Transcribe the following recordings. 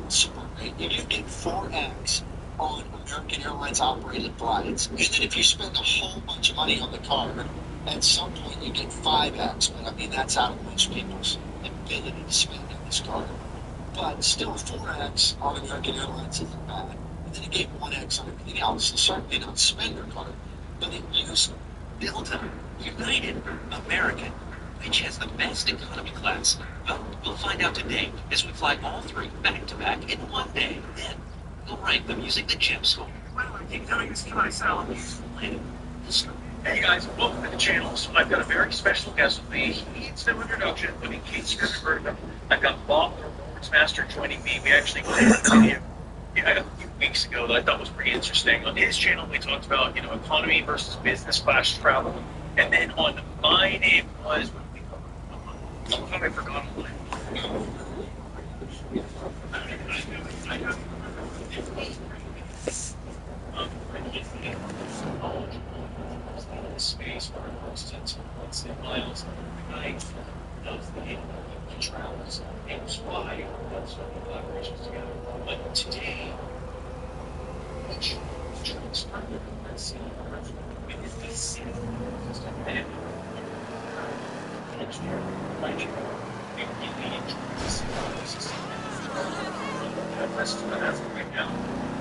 super great. If you get 4x on American Airlines operated flights, and then if you spend a whole bunch of money on the card, at some point you get 5x. But I mean, that's out of most people's ability to spend on this card. But still, 4x on American Airlines isn't bad. And then you get 1x on everything else. So certainly not spender card, but it used Delta, United, American. Which has the best economy class? Well, we'll find out today as we fly all three back to back in one day. Then we'll rank them using the gem score. Why do I keep telling you to see myself? Hey guys, welcome to the channel. So I've got a very special guest with me. He needs no introduction, but in case you haven't heard of him, I've got Bob, the rewards master, joining me. We actually played a video a few weeks ago that I thought was pretty interesting. On his channel, we talked about economy versus business class travel, and then on mine it was how have I forgotten one? Space, for instance, let's say miles per night of the travels and fly those collaborations together. But today, which transfer let's see with the same system and engineer, writing, and really enjoy the system. That's right now.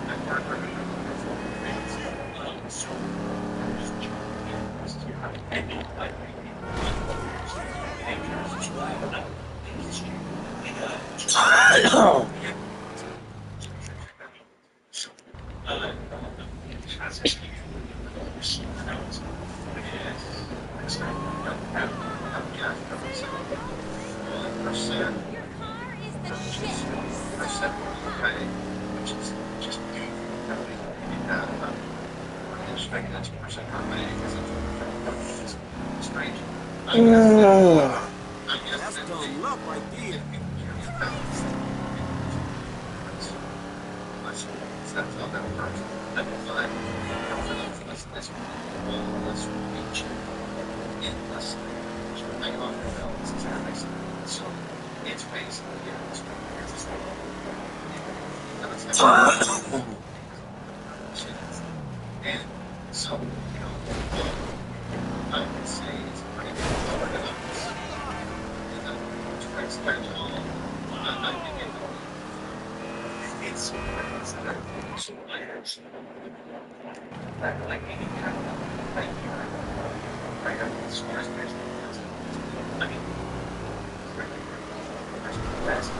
I'm working so That's dumb luck right there. It's basically and so, I would say it's pretty good. It's like any kind of like right up as far as I mean, that's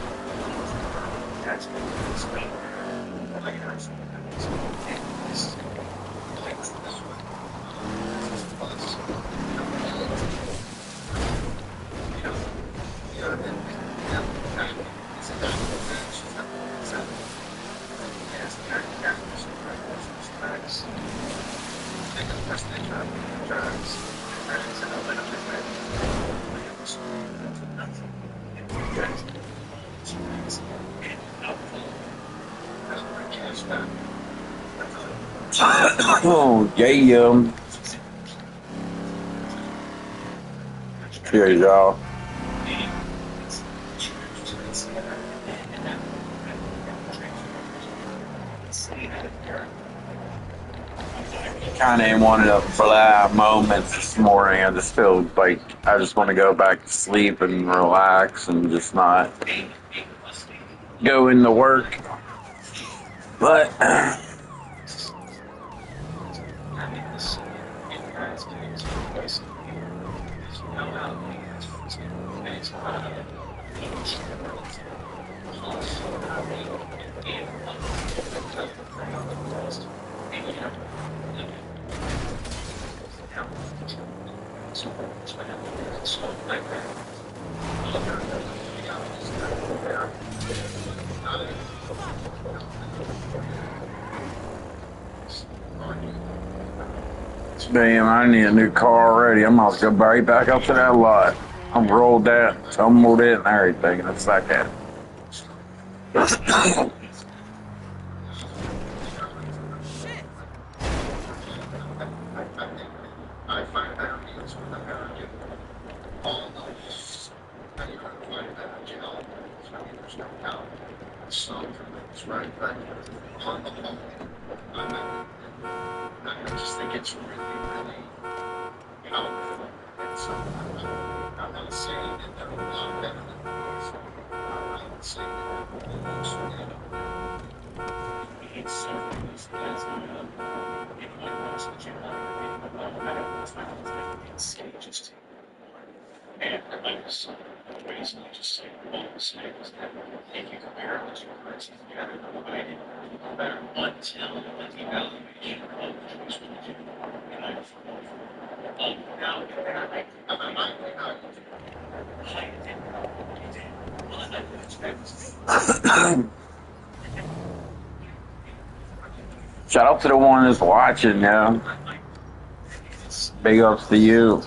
Oh, yeah. Cheers, y'all. Kind of in one of the blah moments this morning. I just feel like I just want to go back to sleep and relax and just not go into work. But damn, I need a new car already. I'm about to go right back up to that lot. I'm rolled that, tumbled it, and everything. And it's like that. That's right. But on the whole, I just think it's really, really powerful. And so I'm not saying that they're a lot better than boys. I'm not saying that they're bullies. It's something that's anyone wants to do no matter what's not just and I was basically just saying, well, saying was that if you compare the two currencies together, divided better until the devaluation of the choice we do, and I'm for now, Shout out to the one that's watching now. Big ups to you.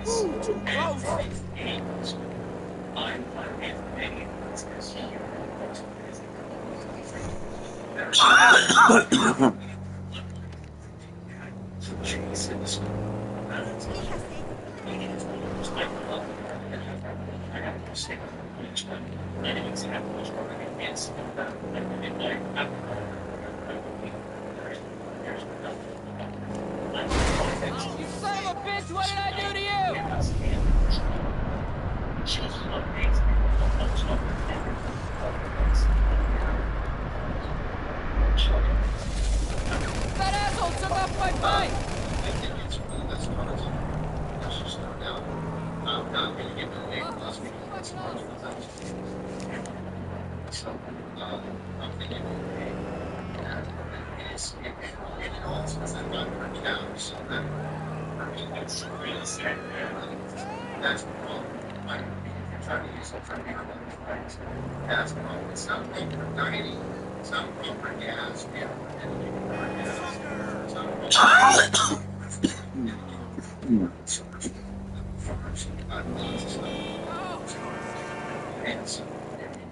Ooh, too close. You son of a bitch, what did I do to you? That asshole took off my bike! I think it's one of those cars. There's just no doubt. I'm not going to get the name last week. It's one of those. So, I'm thinking, it also is that I'm pretty down, so that, I mean, it's really sad. That's the problem. Like, if you're trying to use it for the right? That's the problem. It's not proper dining. It's not proper gas. We have it's not proper and so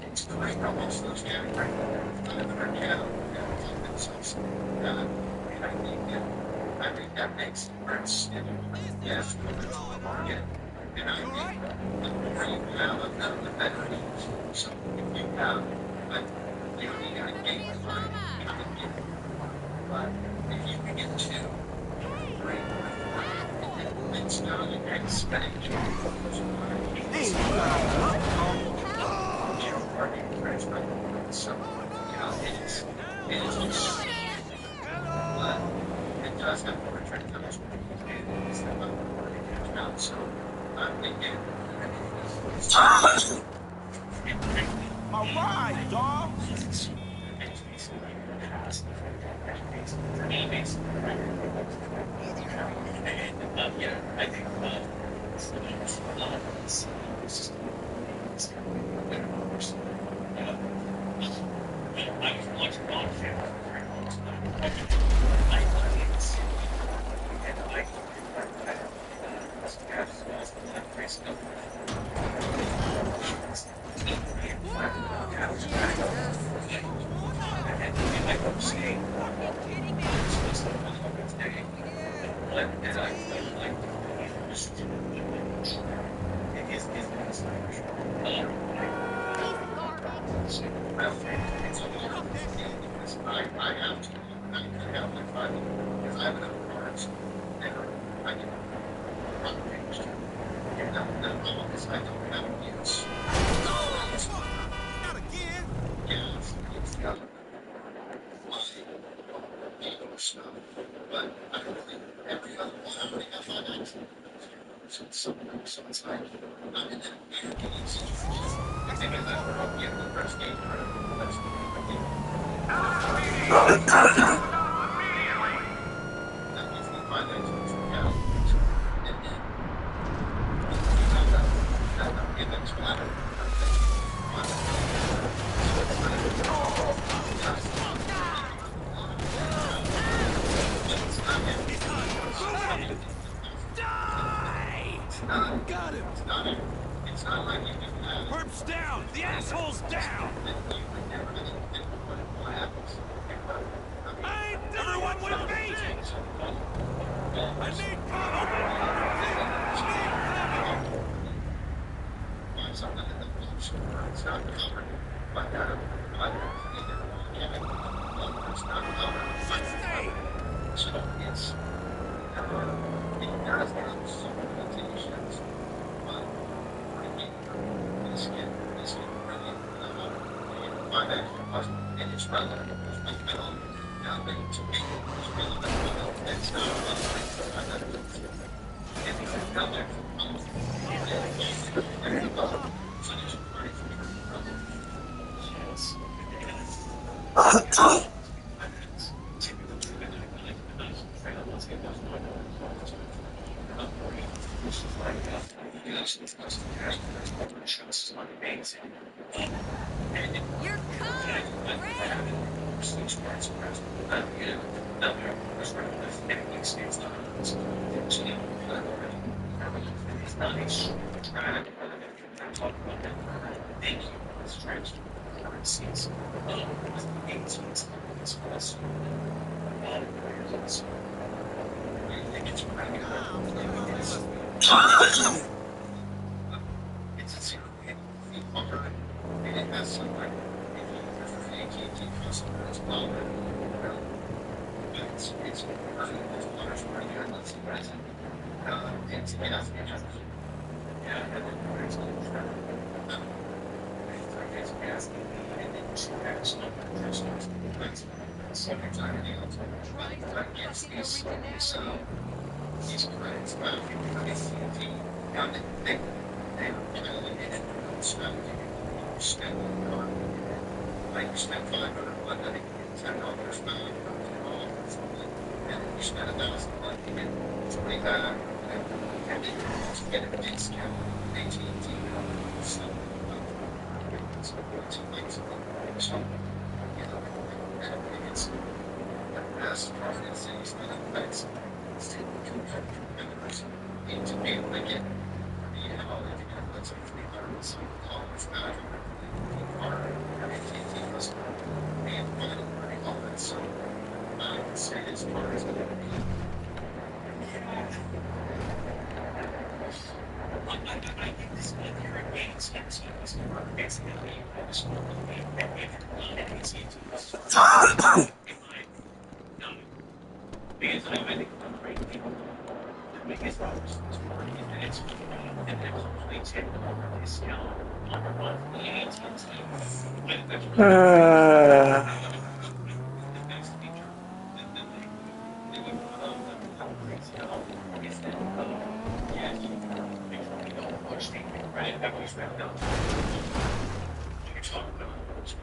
it's great almost those categories. I think that makes it worse. Yes, the market. And I think the more you have, the better it is. So if you have, but you got to gain the money, you got to get it. But if you can get two, three, and then it's now the next stage. So, it is just, but it does have to return to those it's the out. So, I'm thinking, All right, dog. I think I have to. I could have like 5 because I have enough cards and I can run things. And the problem is I don't have use. Not again. Yeah, it's got stuff. But I don't think every other one I already have 5 acts. So it's like I'm in that weird game situation. Maybe that will get the first game part of the first game. That gives me 5 actions. Yeah. And then you have that image matter. Die! Got him. assholes down! Everyone with me! I need cover! Need cover! Stay! You're caught! Red! Tries to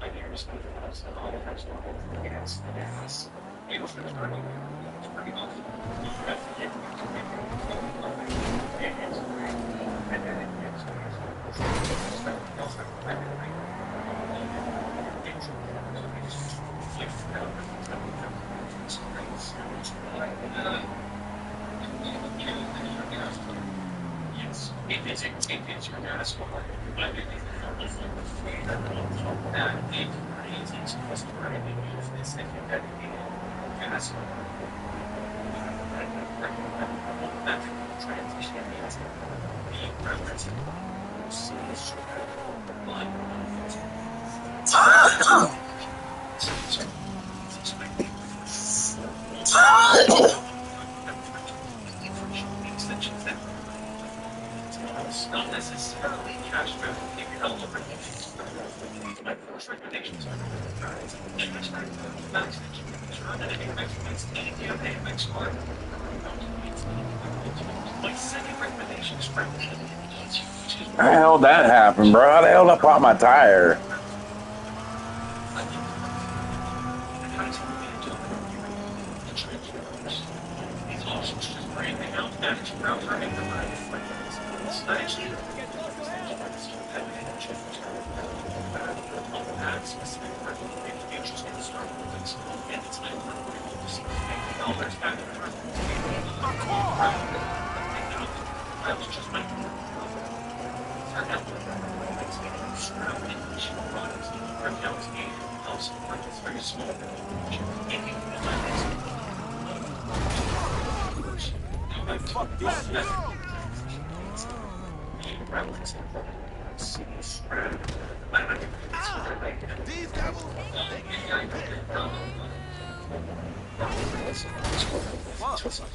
fucking originality. How the hell did that happen, bro? How the hell did I pop my tire? Hey, fuck this shit. These devils, they can't hit. Fuck. Listen,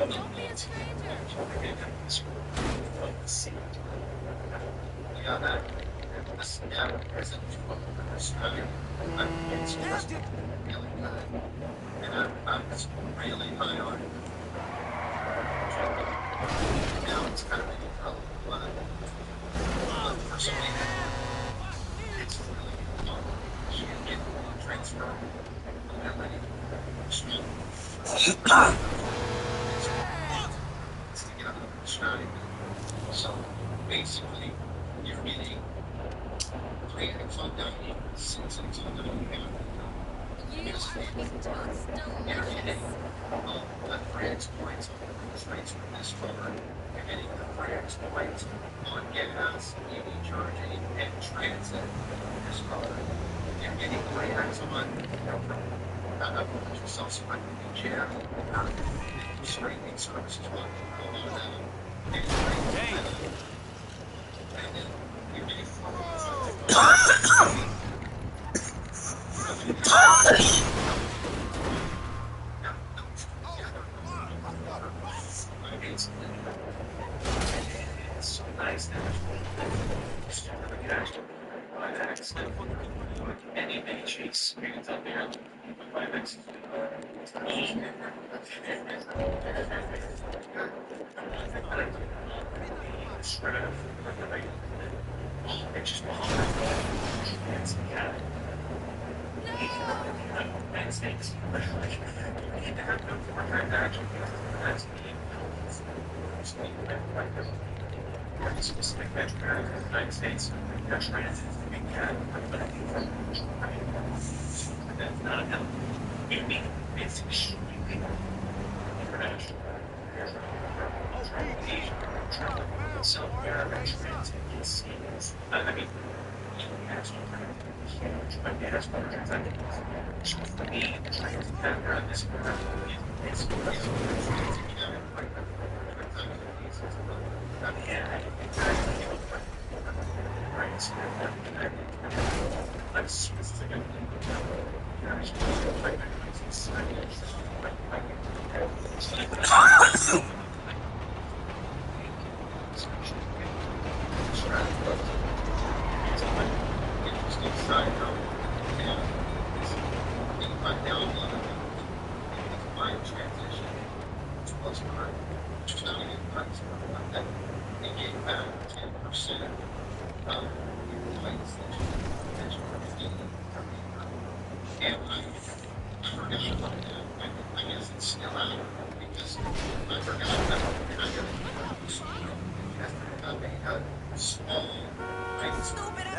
don't be a stranger. So basically, you're getting 3x on dining, 6x on dining. You are looking totes delicious. The 3x points on the rates from this card. You're getting the 3x points on gas, EV charging, and transit from this card. You're getting 3x on self-supporting gym, streaming services, and then you're getting 4 it's so nice that any chase experience out there. It's just United States. You need to have no more transaction. That's the specific metro area of the United States. Your transit is being had, but I think that's not enough. It's extremely international. So, American transit is, I mean, national transit is huge, but national transit is for me, the transit factor on this is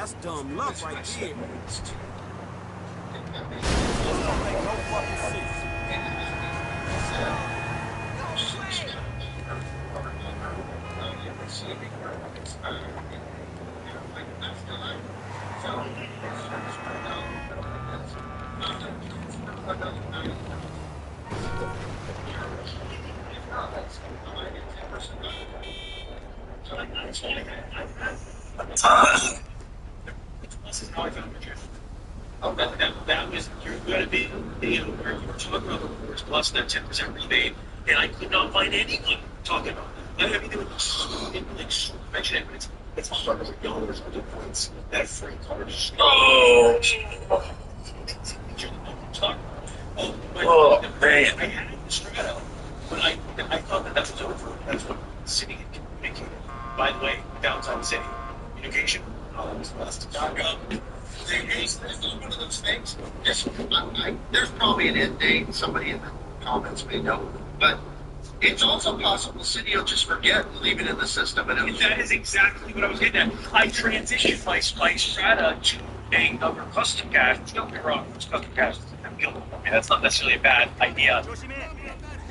That's dumb luck right there. Don't make no fucking sense. how I found your channel. Oh, that was, you're going to be, where you were talking about the rewards plus that 10% rebate, and I could not find anyone talking about that. I mean, they would mention it, but it's $100 worth of points that a free card is. Oh! Oh, man. I had the Strata, but I thought that was over. That's what the city had communicated. By the way, downtown city communication. It's one of those things. There's probably an end date. Somebody in the comments may know, but it's also possible the city will just forget and leave it in the system. And that is exactly what I was getting at. I transitioned my Strata to a custom cache. Don't get me wrong, it's custom cache. I mean, that's not necessarily a bad idea.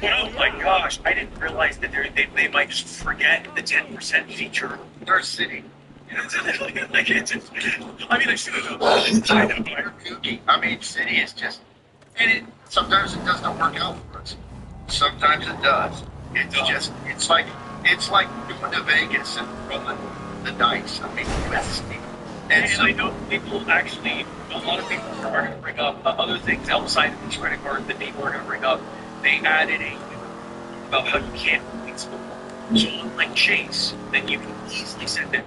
But oh my gosh, I didn't realize that they might just forget the 10% feature. They're a city. I mean, I should have known. I know. They're kooky. I mean, city is just, and sometimes it does not work out for us. Sometimes it does. It's like going to Vegas and rolling the dice. I mean, and I know people actually, a lot of people are going to bring up other things outside of these credit cards that people are going to bring up. They added about how you can't release people. So like Chase, then you can easily send it,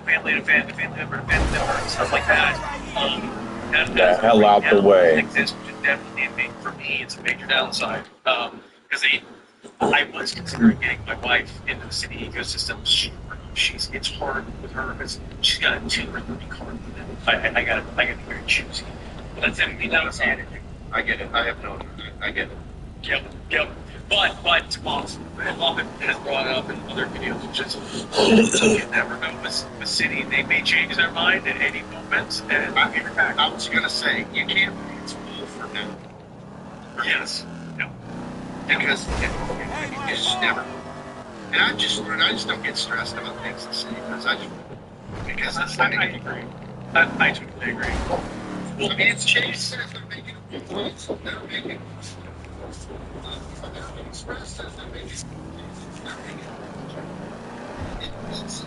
family to family, family member to family member, and stuff like that. The hell out the way. Exists, which is definitely for me, it's a major downside. Because I was considering getting my wife into the city ecosystem. It's hard with her because she's got a 2 or 3 card limit. I got to be very choosy. But that's everything that was added. I get it. I get it. Yep. But Muppet has brought up in other videos, which is you never know with city, they may change their mind at any moment. And I was gonna say you can't be its full for now. Yes. No. Because you just never. And I just don't get stressed about things the city does. Because it's not. I agree. I totally agree. Well, I mean, it's Chase says they're making points. They're making. Express says they're making. It means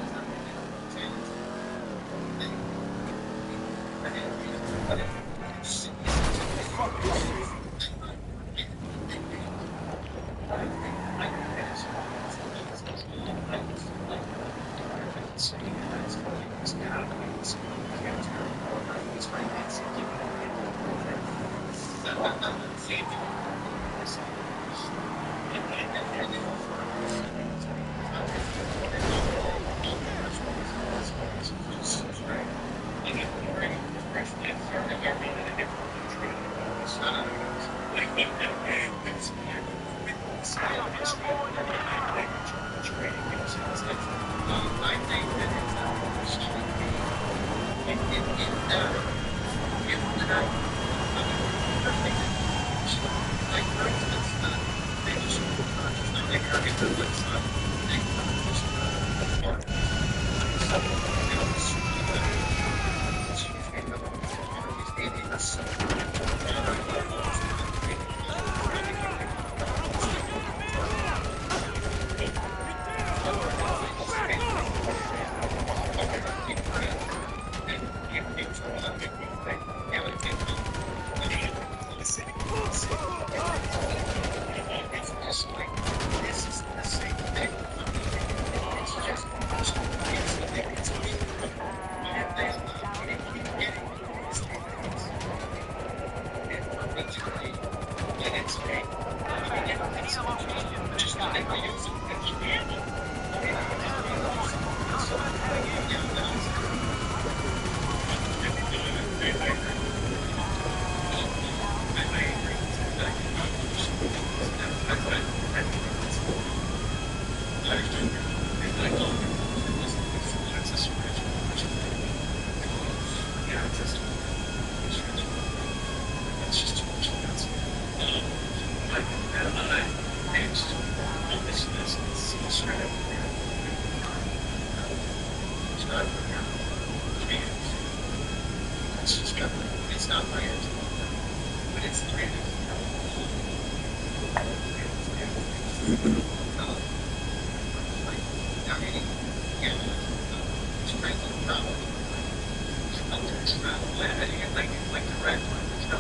Like the red one, there's no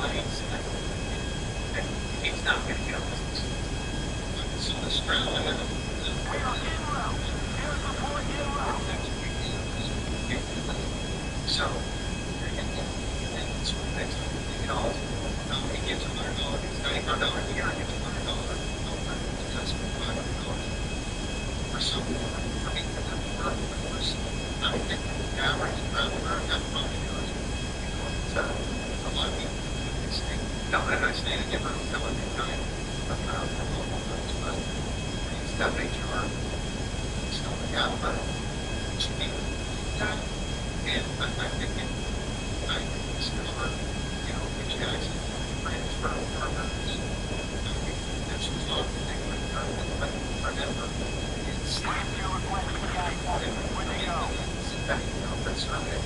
lights. He's not going to go. So the straddle, I don't know. So, that's what next time you get all. He gives $100. It's $95 a year. He gives $100. That's $500 for someone. For me, for I think the average around that probably goes. A lot of people say, no, I'm not saying I never feel like a guy about the local things, but it's that HR stuff like that. But to me, that, and I think it's hard, which guys transfer partners. There's a lot of things like that, but remember, it's that's not it.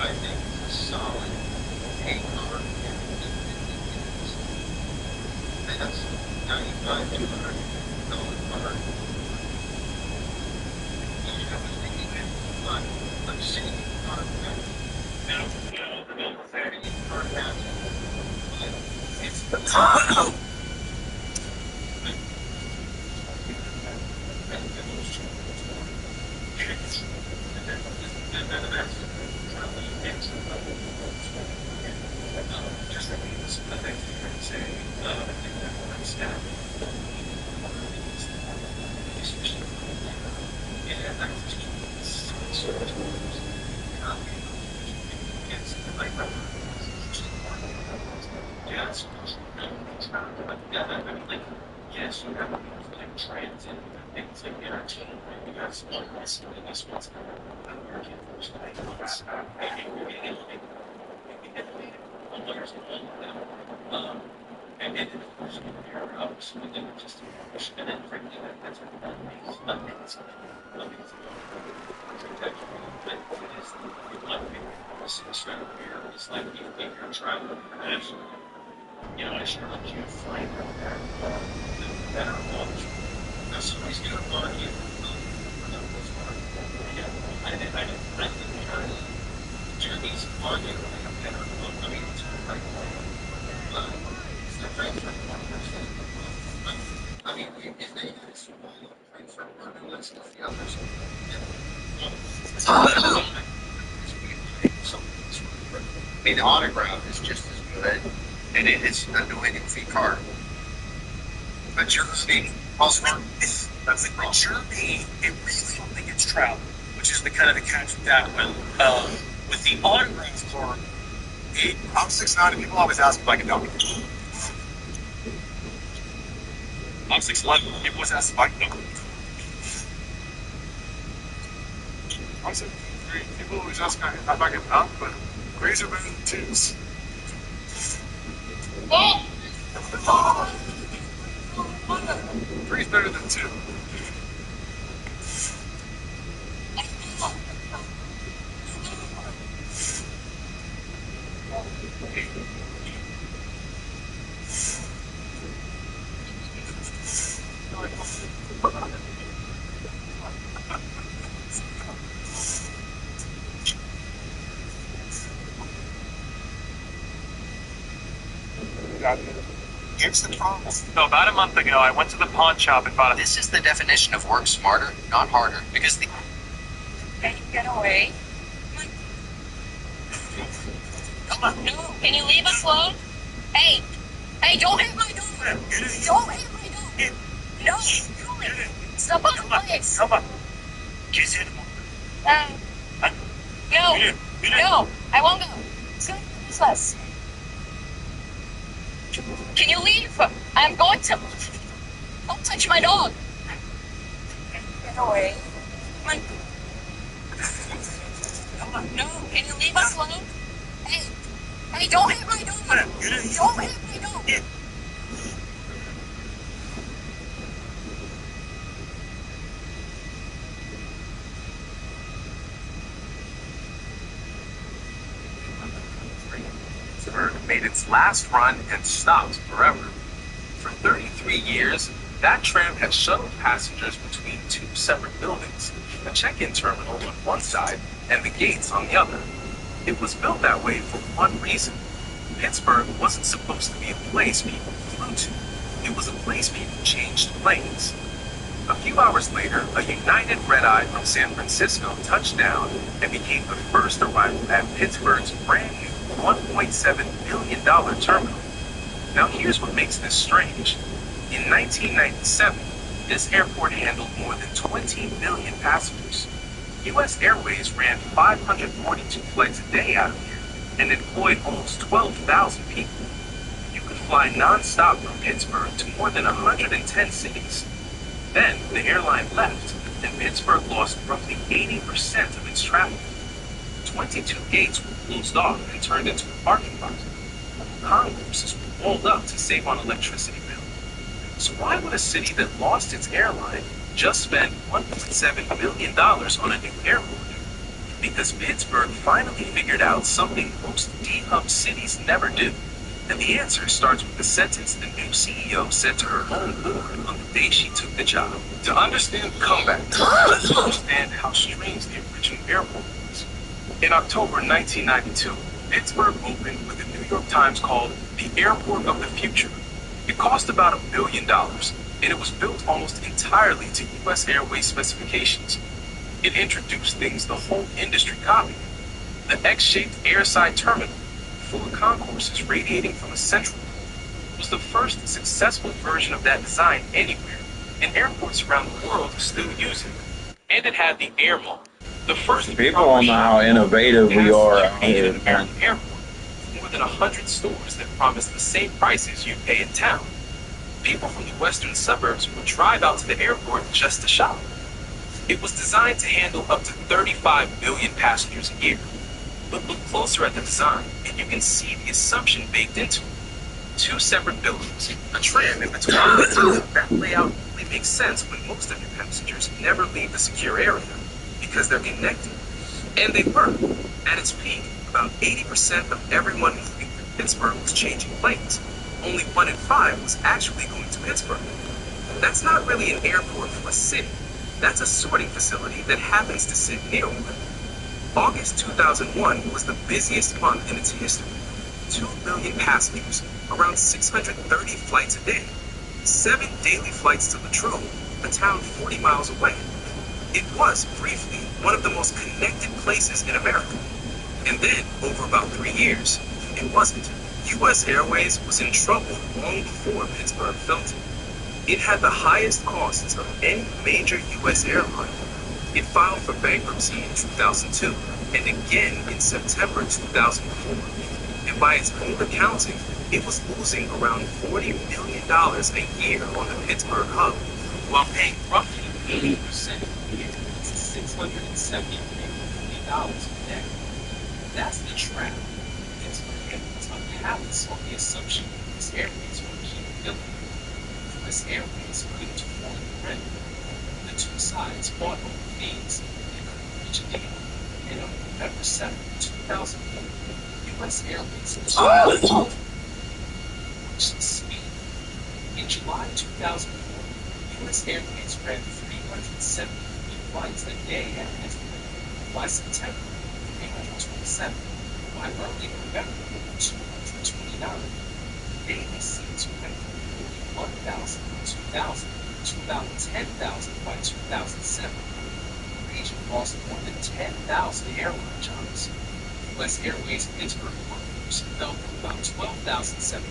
I think it's a solid 8 hour. That's 95 $200 car. You have to think of it, but let's see, now, the fact that you car has it, it's the top. Just like this, the next thing I'd say, I think that one step. Yeah, that's just sort of yes, you have like transit things like entertainment. You got some this and this one's American first 9 months. And you're getting innovative on layers and all of them. And then of course you compare ups and then just and then frankly that's amazing. Amazing. But it is in my opinion, this Australia here is like if you're traveling internationally. I sure like you to find out there the better knowledge. Now somebody's gonna argue I think Jimmy's arguably a better book. I mean, it's like, it's the transfer partners. I mean, if they had a small transfer partner list of the others, I mean, the autograph is just as good, and it's a no annual fee card. But Jersey, with Jersey, it really don't think it's travel, which is the kind of the catch with that one. With the autograph card, I'm 6'9", and people always ask if I can dunk. I'm 6'11", people always ask if I can dunk. I'm 7'3", people always ask if I can dunk, but threes are better than twos. Three's better than two. Here's the problem. So about a month ago, I went to the pawn shop and bought a... This is the definition of work smarter, not harder. Because the... Can you get away? Come on. No, can you leave us alone? Hey, don't hit my door. Don't hit my door. No, stop on the place. Come on. Kiss him. No, I won't go. It's going to be useless. Can you leave? I'm going to. Don't touch my dog. Get away. Come on. No, can you leave us alone? Hey, don't hit my dog. Don't hit my dog. Made its last run and stopped forever. For 33 years, That tram had shuttled passengers between two separate buildings, a check-in terminal on one side and the gates on the other. It was built that way for one reason. Pittsburgh wasn't supposed to be a place people flew to. It was a place people changed planes. A few hours later, a United red-eye from San Francisco touched down and became the first arrival at Pittsburgh's brand new $1.7 billion terminal. Now here's what makes this strange. In 1997, this airport handled more than 20 million passengers. U.S. Airways ran 542 flights a day out of here and employed almost 12,000 people. You could fly non-stop from Pittsburgh to more than 110 cities. Then the airline left, and Pittsburgh lost roughly 80% of its traffic. 22 gates were closed off and turned into a parking lot. Concourses were walled up to save on electricity bill. So why would a city that lost its airline just spend $1.7 million on a new airport? Because Pittsburgh finally figured out something most D-hub cities never do. And the answer starts with the sentence the new CEO said to her own board on the day she took the job. To understand the comeback, let's understand how strange the original airport was. In October 1992, Pittsburgh opened what the New York Times called the Airport of the Future. It cost about $1 billion, and it was built almost entirely to U.S. Airways specifications. It introduced things the whole industry copied. The X-shaped airside terminal, full of concourses radiating from a central pool, was the first successful version of that design anywhere, and airports around the world still use it. And it had the Air Mall, the first People don't know how innovative we are out here, man. airport, with more than 100 stores that promised the same prices you'd pay in town. People from the western suburbs would drive out to the airport just to shop. It was designed to handle up to 35 million passengers a year. But look closer at the design, and you can see the assumption baked into it. Two separate buildings, a tram in between. That layout only makes sense when most of your passengers never leave the secure area, because they're connected. And they were. At its peak, about 80% of everyone moving through Pittsburgh was changing planes. Only 1 in 5 was actually going to Pittsburgh. That's not really an airport for a city. That's a sorting facility that happens to sit near one. August 2001 was the busiest month in its history. 2 million passengers, around 630 flights a day, 7 daily flights to Latrobe, a town 40 miles away. It was, briefly, one of the most connected places in America. And then, over about 3 years, it wasn't. U.S. Airways was in trouble long before Pittsburgh felt it. It had the highest costs of any major U.S. airline. It filed for bankruptcy in 2002 and again in September 2004. And by its own accounting, it was losing around $40 million a year on the Pittsburgh hub, while paying roughly 80% a year to $673 million a day. That's the trap. Pittsburgh airports unhappens on the assumption that this airways will keep building. U.S. Airways couldn't afford the rent. The two sides fought over fees and couldn't reach a deal. And on November 7, 2004, U.S. Airways reached speed. In July 2004, U.S. Airways ran 373 flights a day at Pittsburgh. By September, 327. By early November, 229. Daily seats went from 1,000 by 2000 to about 10,000 by 2007. The region lost more than 10,000 airline jobs. U.S. Airways Pittsburgh workforce fell from about 12,700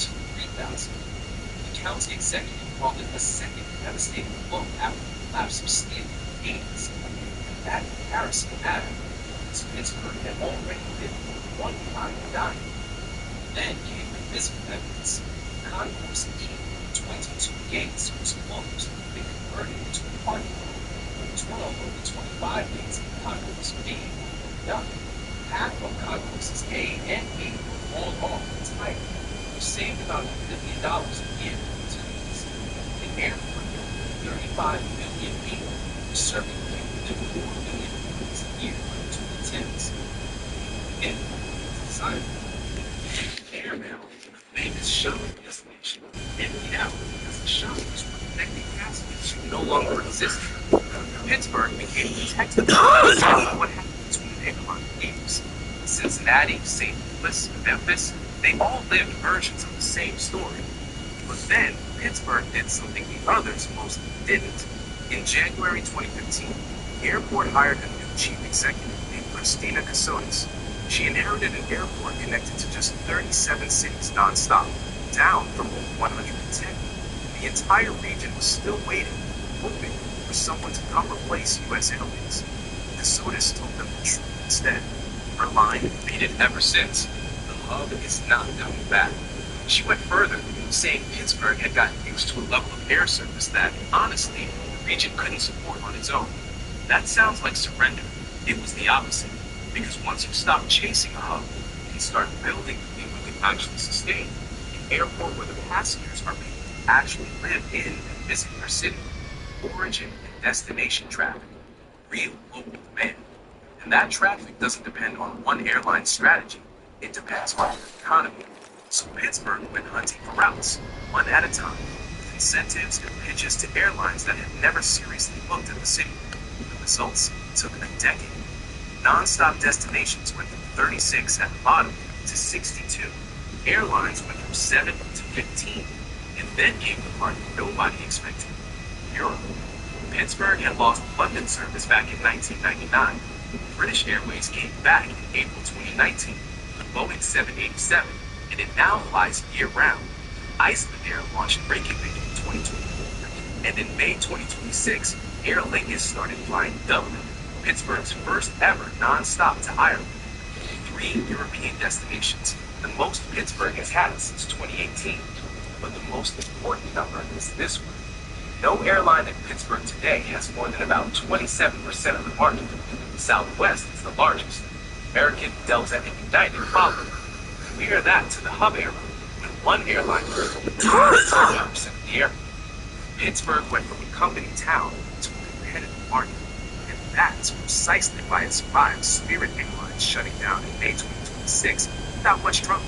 to 3,000. The county executive called it a second devastating blow after the collapse of standing gains. And that comparison mattered, because Pittsburgh had already been one kind of dying. Then came the physical evidence. Concourse E, 22 gates, was closed and converted into a parking lot. 12 of the 25 gates in Concourse B were done. Half of Concourses A and B were walled off entirely, which saved about $1 billion a year to these. An airport with 35 million people, serving more than 4 million flights a year by the 2010s. And design Airmail, the famous shopping destination, emptied out because the shoppers Pittsburgh became protected from what happened between airline games. Cincinnati, St. Louis, Memphis, they all lived versions of the same story. But then, Pittsburgh did something the others most didn't. In January 2015, the airport hired a new chief executive named Christina Cassotis. She inherited an airport connected to just 37 cities nonstop, down from over 110. The entire region was still waiting, hoping for someone to come replace U.S. Airways. Cassotis told them the truth instead. Her line, repeated ever since, the hub is not coming back. She went further, saying Pittsburgh had gotten used to a level of air service that, honestly, the region couldn't support on its own. That sounds like surrender. It was the opposite, because once you stop chasing a hub, you can start building the thing you can actually sustain. An airport where the passengers are paid to actually live in and visit your city. Origin and destination traffic. Real local demand. And that traffic doesn't depend on one airline's strategy. It depends on the economy. So Pittsburgh went hunting for routes, one at a time, with incentives and pitches to airlines that had never seriously looked at the city. The results took a decade. Non-stop destinations went from 36 at the bottom to 62. Airlines went from 7 to 15. And then came the part nobody expected, Europe. Pittsburgh had lost London service back in 1999. British Airways came back in April 2019, the Boeing 787, and it now flies year-round. Iceland Air launched Reykjavik in 2024, and in May 2026, Aer Lingus started flying Dublin, Pittsburgh's first ever non-stop to Ireland. 3 European destinations, the most Pittsburgh has had since 2018. But the most important number is this one. No airline in Pittsburgh today has more than about 27% of the market. Southwest is the largest. American, Delta, and United follow. Compare that to the hub era, when one airline was over 25% of the airport. Pittsburgh went from a company town to a competitive market. And that's precisely why it survived Spirit Airlines shutting down in May 2026 without much trouble.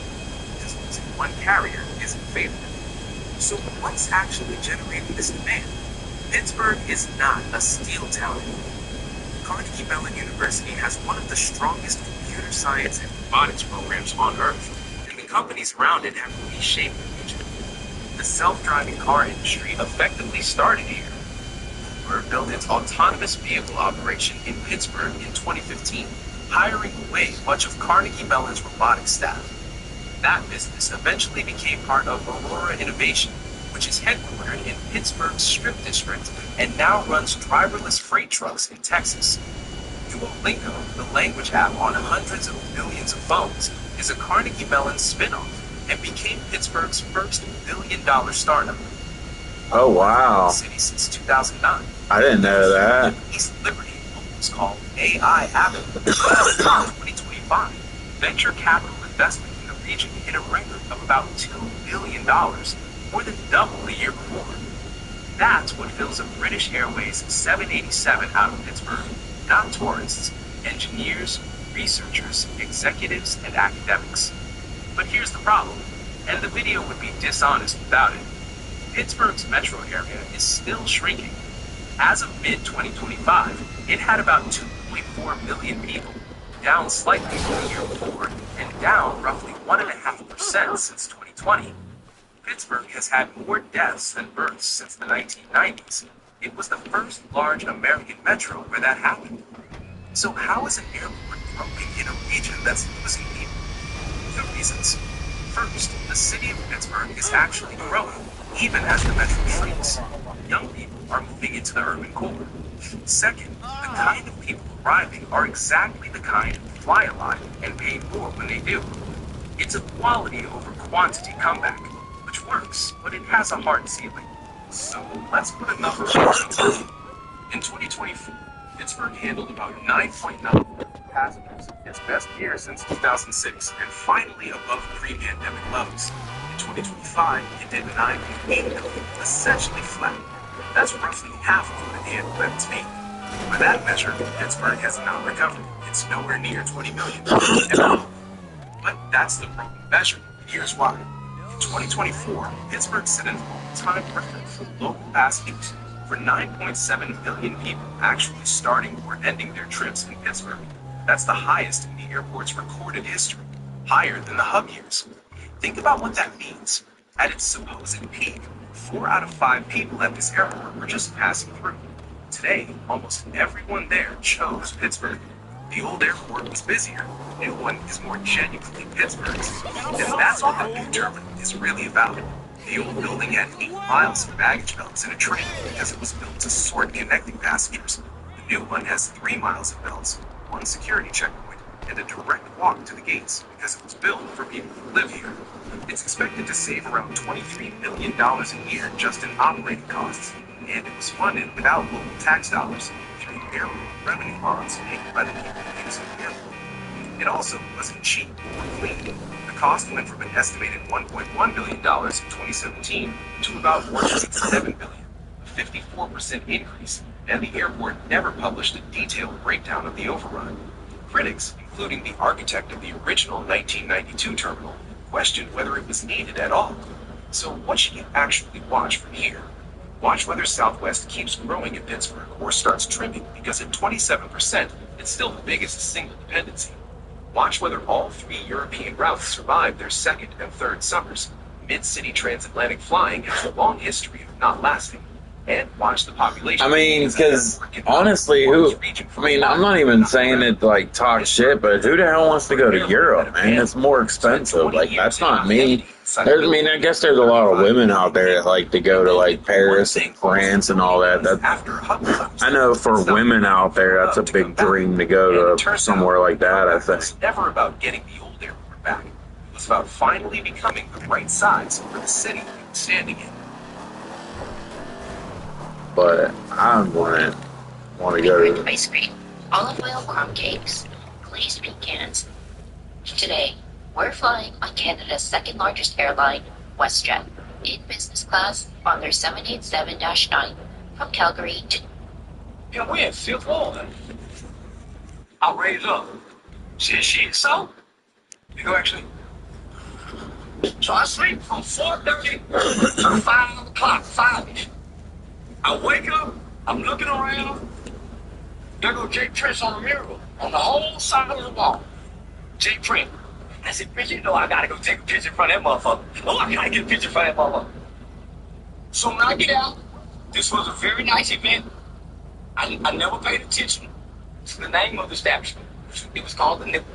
Because losing one carrier isn't fatal. So what's actually generating this demand? Pittsburgh is not a steel town anymore. Carnegie Mellon University has one of the strongest computer science and robotics programs on Earth, and the companies around it have reshaped the region. The self-driving car industry effectively started here. Uber built its autonomous vehicle operation in Pittsburgh in 2015, hiring away much of Carnegie Mellon's robotics staff. That business eventually became part of Aurora Innovation, which is headquartered in Pittsburgh's Strip District and now runs driverless freight trucks in Texas. Duolingo, the language app on hundreds of millions of phones, is a Carnegie Mellon spinoff and became Pittsburgh's first billion-dollar startup. Oh, wow. City since 2009. I didn't know that. East Liberty was called AI Avenue in 2025. Venture capital investment in the region hit a record of about $2 billion, more than double the year before. That's what fills a British Airways 787 out of Pittsburgh. Not tourists, engineers, researchers, executives, and academics. But here's the problem, and the video would be dishonest without it. Pittsburgh's metro area is still shrinking. As of mid-2025, it had about 2.4 million people, down slightly from the year before, and down roughly 1.5% since 2020. Pittsburgh has had more deaths than births since the 1990s. It was the first large American metro where that happened. So how is an airport growing in a region that's losing people? 2 reasons. First, the city of Pittsburgh is actually growing, even as the metro shrinks. Young people are moving into the urban core. Second, the kind of people arriving are exactly the kind who fly a lot and pay more when they do. It's a quality over quantity comeback, which works, but it has a hard ceiling. So let's put a number on it. In 2024, Pittsburgh handled about 9.9 million passengers, its best year since 2006, and finally above pre-pandemic levels. In 2025, it did 9.8 million, essentially flat. That's roughly half of what it did left to be. By that measure, Pittsburgh has not recovered. It's nowhere near 20 million. But that's the wrong measure. Here's why. In 2024, Pittsburgh set an all-time record for local passengers, for 9.7 million people actually starting or ending their trips in Pittsburgh. That's the highest in the airport's recorded history, higher than the hub years. Think about what that means. At its supposed peak, 4 out of 5 people at this airport were just passing through. Today, almost everyone there chose Pittsburgh. The old airport was busier. The new one is more genuinely Pittsburgh's. And that's what the new terminal is really about. The old building had 8 miles of baggage belts and a train because it was built to sort connecting passengers. The new one has 3 miles of belts, 1 security checkpoint, and a direct walk to the gates because it was built for people who live here. It's expected to save around $23 million a year just in operating costs, and it was funded without local tax dollars through airport revenue bonds paid by the people using the airport. It also wasn't cheap or clean. The cost went from an estimated $1.1 billion in 2017 to about $1.7 billion, a 54% increase, and the airport never published a detailed breakdown of the overrun. Critics, including the architect of the original 1992 terminal, questioned whether it was needed at all. So what should you actually watch from here? Watch whether Southwest keeps growing in Pittsburgh or starts trimming, because at 27%, it's still the biggest single dependency. Watch whether all 3 European routes survive their second and third summers. Mid-city transatlantic flying has a long history of not lasting. And watch the population. I mean, because honestly, I'm not even saying it to like talk shit, but who the hell wants to go to Europe, man? It's more expensive. Like, that's not me. I guess there's a lot of women out there that like to go to like Paris and France and all that. I know for women out there, that's a big dream to go to somewhere like that, I think. It was never about getting the old airport back. It was about finally becoming the right size for the city it was standing in. But I want to go to ice cream, olive oil crumb cakes, glazed pecans. Today, we're flying on Canada's second largest airline, WestJet, in business class on their 787-9 from Calgary to... Yeah, we in fifth wall then. I'll raise up. Shit, so? You go actually. So I sleep from 4:30 to 5 o'clock, 5-ish. I wake up, I'm looking around, there go Jake Prince on a mural on the whole side of the wall. Jake Prince. I said, Prince, you know I gotta go take a picture in front of that motherfucker. Oh, I gotta get a picture in front of that motherfucker. So when I get out, this was a very nice event. I never paid attention to the name of the establishment. It was called the Nipple.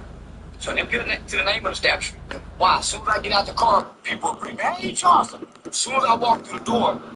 So I never get to the name of the establishment. Why? As soon as I get out the car, people are bringing, hey, Charleston. As soon as I walk through the door,